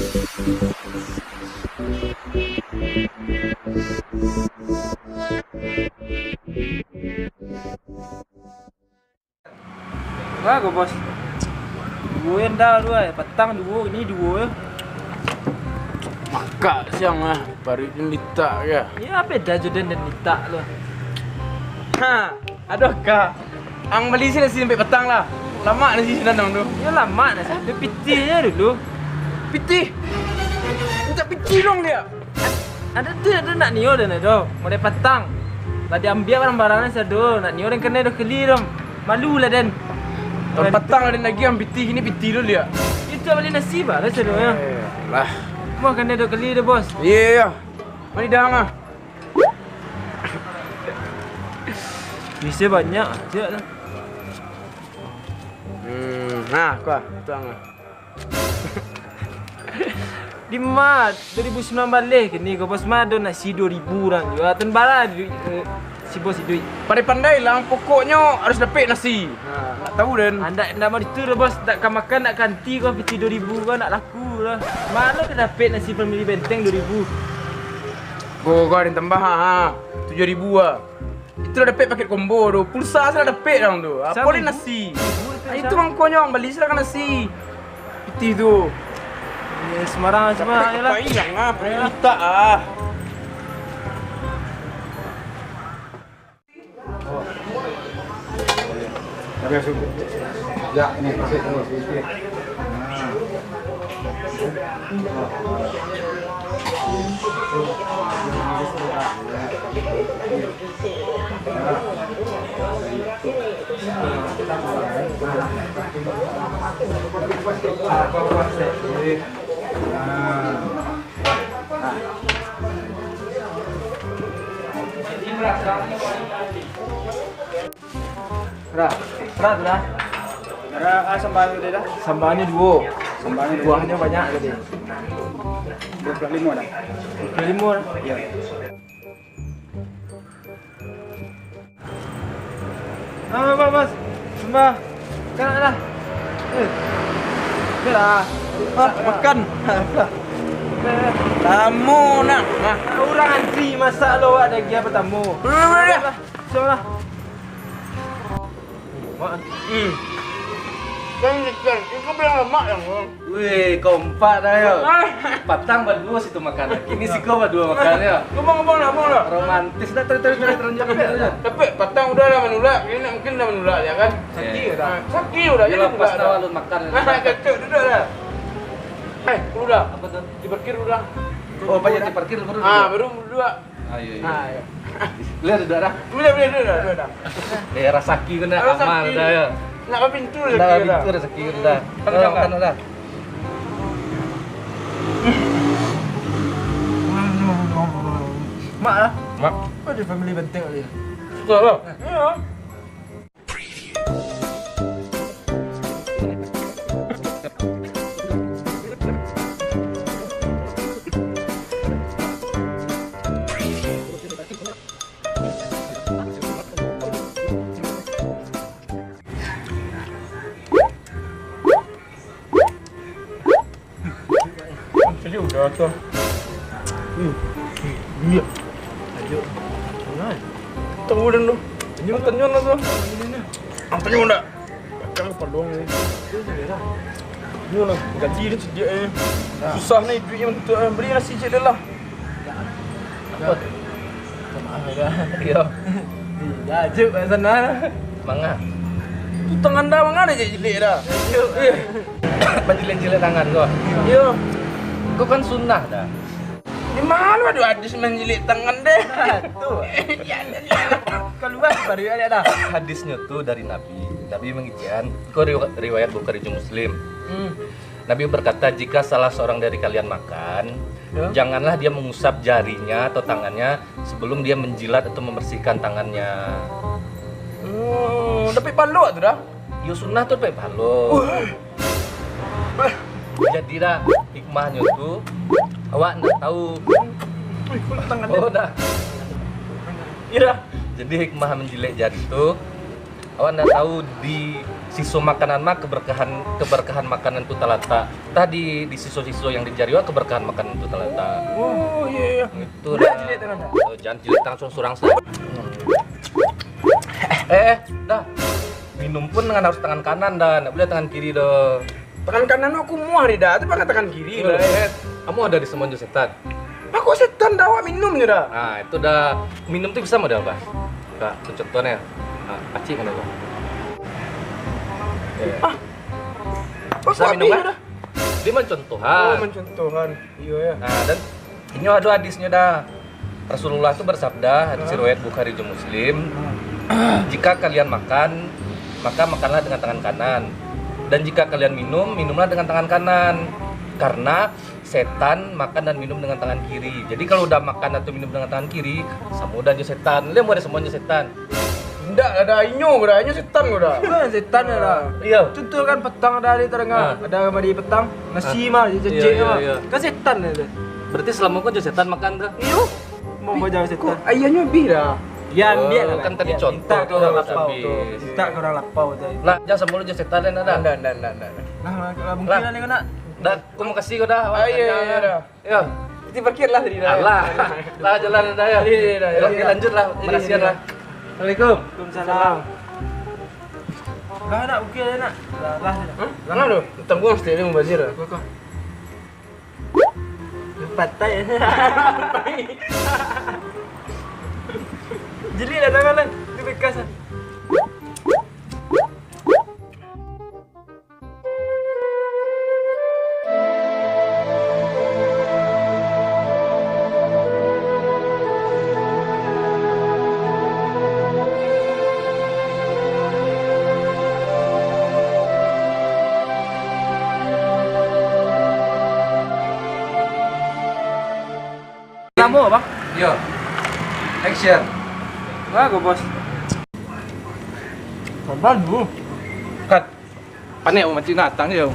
Wah, go bos. Dua yang dah dua, petang dua, ini dua. Maka siang lah, baru ini Nita ya. Ya beda Jordan dan Nita loh. Ha, aduh kak. Ang beli sih nasi sampai petang lah. Lama nasi senang tu. Ya lama nasi. Dia pitihnya dulu. Pitih. Minta pitih dong dia. Ada nak nio dan ada. Mau dia petang. Lah dia ambil barang-barangnya sado. Nak nio dan kena dah keli dong. Malu lah dan. Kalau petang ada lagi yang pitih ini pitih dulu dia. Itu beli nasi bah lah sado ya. Lah. Mau kena dah keli dah bos. Iya. Mari dah ah. Bisa banyak. Siap lah. Nah, kau tuang ah. Di mat 2009 balik ni kau bos mah ada nasi 2000 orang juga. Tan bara si bos duit. Pandai-pandai lah, pokoknya harus dapat nasi. Nak tahu dan. Anda nak mau itu dah bos, tak kan makan nak ganti kau piti 2000 kau nak laku lah. Mana kau dapat nasi family benteng 2000. Kau ada tambah ha. 7000 ah. Itu dah dapat paket combo tu. Pulsa saya dah dapat dong tu. Apa ni nasi? Itu mangkonya orang beli silakan nasi. Piti tu. Ya sembarang cuma yalah. Payang ah, minta ah. Ya, ini kasih terus sedikit. Berat dah. Ada sambal dia dah. Sambalnya dua. Sambalnya Buahnya banyak tadi. 25 dah. Limau. Ya. Bos. Sembah. Kan dah. Dah. Makan. Tamu nak. Orang antri masak lo ada lagi apa tamu. Semua. Kau bilang lemak yang. Wih, kau empat dah ya. Patang berdua situ makan. Kini si kau berdua makan ya. Ngomong lah. Romantis dah terus. Tapi patang udah lah menulak. Ini mungkin dah menulak ya kan? Sakit dah. Sakit udah. Ya lepas tawa lu makan. Cocok duduk dah. Udah. Apa tuh? Diparkir udah. Oh, banyak di parkir baru. Baru berdua. Ayo. Ayo. Lihat udah dah. Boleh dah. Daerah Saki kena Daerah amal Saki. dah ya. Nak apa pintu lagi Dah dah. pintu dah Saki dah. Makan dah. Mak lah. Mak. Kau ada family benteng kali. Suka lah. Ya. Jadi udah tuh. Iya. Ayo. Jangan. Tunggu dulu. Ini tanya lah tuh. Apa ni udah? Kan padong ni. Ni lah. Gaji dia sedia ni. Susah ni duit yang untuk beli nasi je lah. Apa? Maaf dah. Yo. Dah juk kat sana. Mangga. Tu tangan dah mana je jelik dah. Menjilat-jilat tangan kau. Yo. Kau kan sunnah dah. Di mana ada hadis menjilik tangan deh? Tu. Keluar baru ada dah. Hadisnya tuh dari Nabi. Nabi mengizinkan. Kau riwayat Bukhari Muslim. Nabi berkata, jika salah seorang dari kalian makan, janganlah dia mengusap jarinya atau tangannya sebelum dia menjilat atau membersihkan tangannya. Tapi palu tu dah. Yo sunnah tuh pe palo. Jadi dah hikmahnya tuh awak ndak tahu. Tangan Oh dah. Iya. Jadi hikmah menjilat jari itu Awak ndak tahu di siso makanan mah keberkahan makanan itu talata. Tadi di siso-siso yang dijari wah keberkahan makanan itu talata. Oh iya iya. Itu Udah dah. jilit tangan dah. Jangan jilit tangan surang sa. Dah. Minum pun dengan harus tangan kanan dah, nggak boleh tangan kiri dah. Tangan kanan aku muah nih dah, tapi pakai tangan kiri lah. Kamu ada di semonjo setan. Aku setan dah, awak minum nih dah. Nah, itu dah minum tuh bisa modal, Bas. Kak, itu contohnya. Nah, aci kan itu. Apa Bisa minum kan? Dia Oh, mencontohan. mencontohkan. Iya ya. Nah, dan ini ada hadisnya dah. Rasulullah itu bersabda, hadis riwayat Bukhari dan Muslim, jika kalian makan, maka makanlah dengan tangan kanan. Dan jika kalian minum, minumlah dengan tangan kanan. Karena setan makan dan minum dengan tangan kiri. Jadi kalau udah makan atau minum dengan tangan kiri, samudan aja setan. Lihat mau ada semuanya setan. Enggak, ada inyo, ada inyo setan udah. Bukan setan ya lah. Iya. Contoh kan petang ada di terengah, ada sama di petang nasi mah cecek Iya, mah. iya. Kan setan itu. Berarti selama kau jadi setan makan tuh. Iyo. Mau baca setan. Kok ayahnya lebih dah. Ya, Oh, ambil lah. kan tadi Ya, contoh minta ke tuh, orang habis. lapau tuh. Minta ke orang lapau tuh. Nah, jangan sama lu jadi setan dan ada. Enggak. Nah, mungkin nih kena. Dah, aku mau kasih kau dah. Iya, dah. Iya. Itu parkir lah tadi dah. Alah, lah jalan dah ya. Iya. Oke, lanjut lah. Makasih lah. Assalamualaikum. Waalaikumsalam. Lah nak bukit nak. Lah. Jangan lu, utang gua mesti ada mubazir. Kok. Patai. Jadi dah tangan lah. Itu bekas. Kamu bang? Yo. Action. Wah, gue bos. Kabar dulu. Kat. Panik mau mati natang dia.